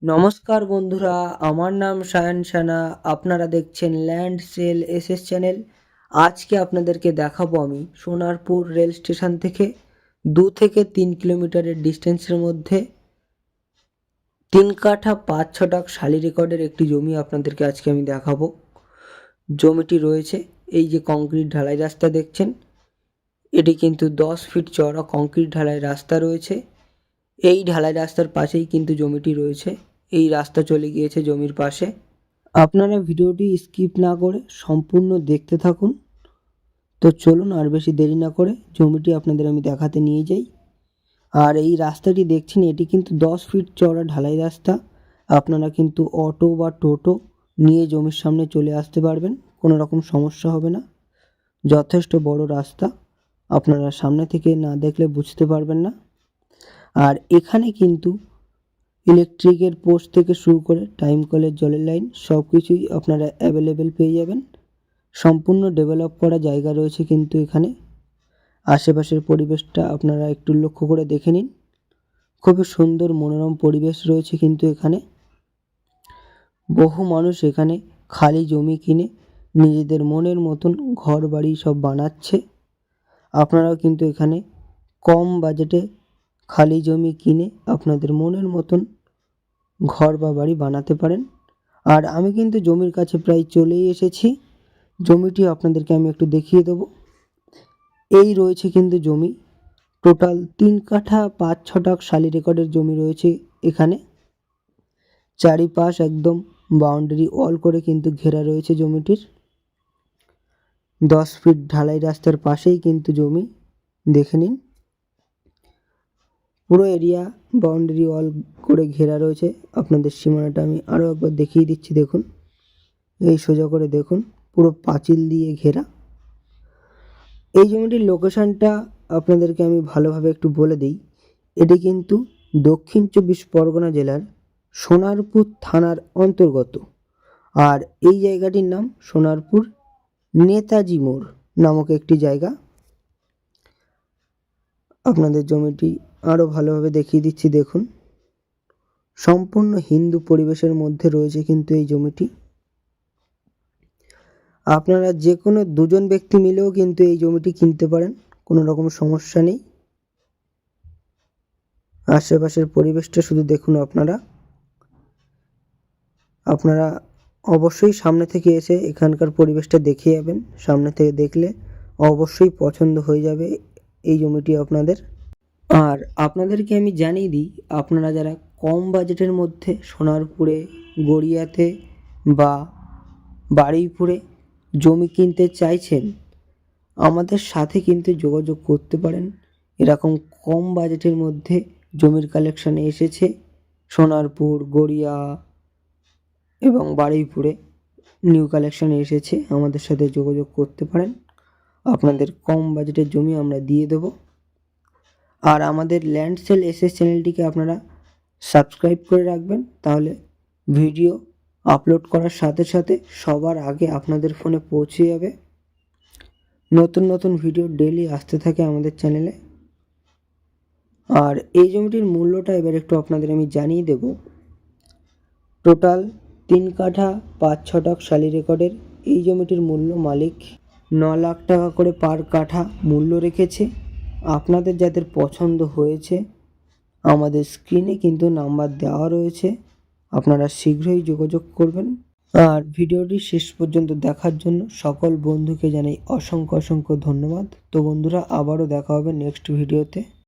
নমস্কার বন্ধুরা, আমার নাম সায়ন সানা। আপনারা দেখছেন ল্যান্ড সেল এসএস চ্যানেল। আজকে আপনাদেরকে দেখাবো আমি সোনারপুর রেল স্টেশন থেকে 2 থেকে 3 কিলোমিটারের ডিস্টেন্সের মধ্যে 3 কাঠা 5 ছটাক শালি রেকর্ডের একটি জমি আপনাদেরকে আজকে আমি দেখাবো। জমিটি রয়েছে এই যে কংক্রিট ঢালাই রাস্তা দেখছেন, এটি কিন্তু 10 ফিট চওড়া কংক্রিট ঢালাই রাস্তা রয়েছে। এই ঢালাই রাস্তার পাশেই কিন্তু জমিটি রয়েছে। এই রাস্তা চলে গিয়েছে জমির পাশে। আপনারা ভিডিওটি স্কিপ না করে সম্পূর্ণ দেখতে থাকুন। তো চলুন আর বেশি দেরি না করে জমিটি আপনাদের আমি দেখাতে নিয়ে যাই। আর এই রাস্তাটি দেখছেন, এটি কিন্তু 10 ফিট চওড়া ঢালাই রাস্তা। আপনারা কিন্তু অটো বা টোটো নিয়ে জমির সামনে চলে আসতে পারবেন, কোনো রকম সমস্যা হবে না। যথেষ্ট বড় রাস্তা, আপনারা সামনে থেকে না দেখলে বুঝতে পারবেন না। আর এখানে কিন্তু ইলেকট্রিকের পোস্ট থেকে শুরু করে টাইম কলের জলের লাইন সব কিছুই আপনারা অ্যাভেলেবেল পেয়ে যাবেন। সম্পূর্ণ ডেভেলপ করা জায়গা রয়েছে কিন্তু এখানে। আশেপাশের পরিবেশটা আপনারা একটু লক্ষ্য করে দেখে নিন। খুবই সুন্দর মনোরম পরিবেশ রয়েছে কিন্তু এখানে। বহু মানুষ এখানে খালি জমি কিনে নিজেদের মনের মতন ঘর বাড়ি সব বানাচ্ছে। আপনারাও কিন্তু এখানে কম বাজেটে খালি জমি কিনে আপনাদের মনের মতন ঘর বা বাড়ি বানাতে পারেন। আর আমি কিন্তু জমির কাছে প্রায় চলেই এসেছি। জমিটি আপনাদেরকে আমি একটু দেখিয়ে দেবো। এই রয়েছে কিন্তু জমি, টোটাল 3 কাঠা 5 ছটাক শালি রেকর্ডের জমি রয়েছে এখানে। চারিপাশ একদম বাউন্ডারি ওয়াল করে কিন্তু ঘেরা রয়েছে জমিটির। 10 ফিট ঢালাই রাস্তার পাশেই কিন্তু জমি, দেখে নিন। পুরো এরিয়া বাউন্ডারি ওয়াল করে ঘেরা রয়েছে। আপনাদের সীমানাটা আমি আরও একবার দেখিয়ে দিচ্ছি, দেখুন। এই সোজা করে দেখুন, পুরো পাঁচিল দিয়ে ঘেরা। এই জমিটির লোকেশানটা আপনাদেরকে আমি ভালোভাবে একটু বলে দিই। এটি কিন্তু দক্ষিণ 24 পরগনা জেলার সোনারপুর থানার অন্তর্গত। আর এই জায়গাটির নাম সোনারপুর নেতাজি মোড় নামক একটি জায়গা। আপনাদের জমিটি আরও ভালোভাবে দেখিয়ে দিচ্ছি, দেখুন। সম্পূর্ণ হিন্দু পরিবেশের মধ্যে রয়েছে কিন্তু এই জমিটি। আপনারা যে কোনো দুজন ব্যক্তি মিলেও কিন্তু এই জমিটি কিনতে পারেন, কোনো রকম সমস্যা নেই। আশেপাশের পরিবেশটা শুধু দেখুন। আপনারা অবশ্যই সামনে থেকে এসে এখানকার পরিবেশটা দেখে যাবেন। সামনে থেকে দেখলে অবশ্যই পছন্দ হয়ে যাবে এই জমিটি আপনাদের। আর আপনাদেরকে আমি জানিয়ে দিই, আপনারা যারা কম বাজেটের মধ্যে সোনারপুরে, গড়িয়াতে বা বারুইপুরে জমি কিনতে চাইছেন, আমাদের সাথে কিন্তু যোগাযোগ করতে পারেন। এরকম কম বাজেটের মধ্যে জমির কালেকশানে এসেছে সোনারপুর, গড়িয়া এবং বারুইপুরে নিউ কালেকশানে এসেছে। আমাদের সাথে যোগাযোগ করতে পারেন, আপনাদের কম বাজেটের জমি আমরা দিয়ে দেব। আর আমাদের ল্যান্ড সেল এসএস চ্যানেলটিকে আপনারা সাবস্ক্রাইব করে রাখবেন, তাহলে ভিডিও আপলোড করার সাথে সাথে সবার আগে আপনাদের ফোনে পৌঁছে যাবে। নতুন নতুন ভিডিও ডেইলি আসতে থাকে আমাদের চ্যানেলে। আর এই জমিটির মূল্যটা এবার একটু আপনাদের আমি জানিয়ে দেব। টোটাল 3 কাঠা 5 ছটাক শালি রেকর্ডের এই জমিটির মূল্য মালিক 9 লাখ টাকা করে পার কাঠা মূল্য রেখেছে। আপনাদের যাদের পছন্দ হয়েছে, আমাদের স্ক্রিনে কিন্তু নাম্বার দেওয়া রয়েছে, আপনারা শীঘ্রই যোগাযোগ করবেন। আর ভিডিওটি শেষ পর্যন্ত দেখার জন্য সকল বন্ধুকে জানাই অসংখ্য অসংখ্য ধন্যবাদ। তো বন্ধুরা, আবারও দেখা হবে নেক্সট ভিডিওতে।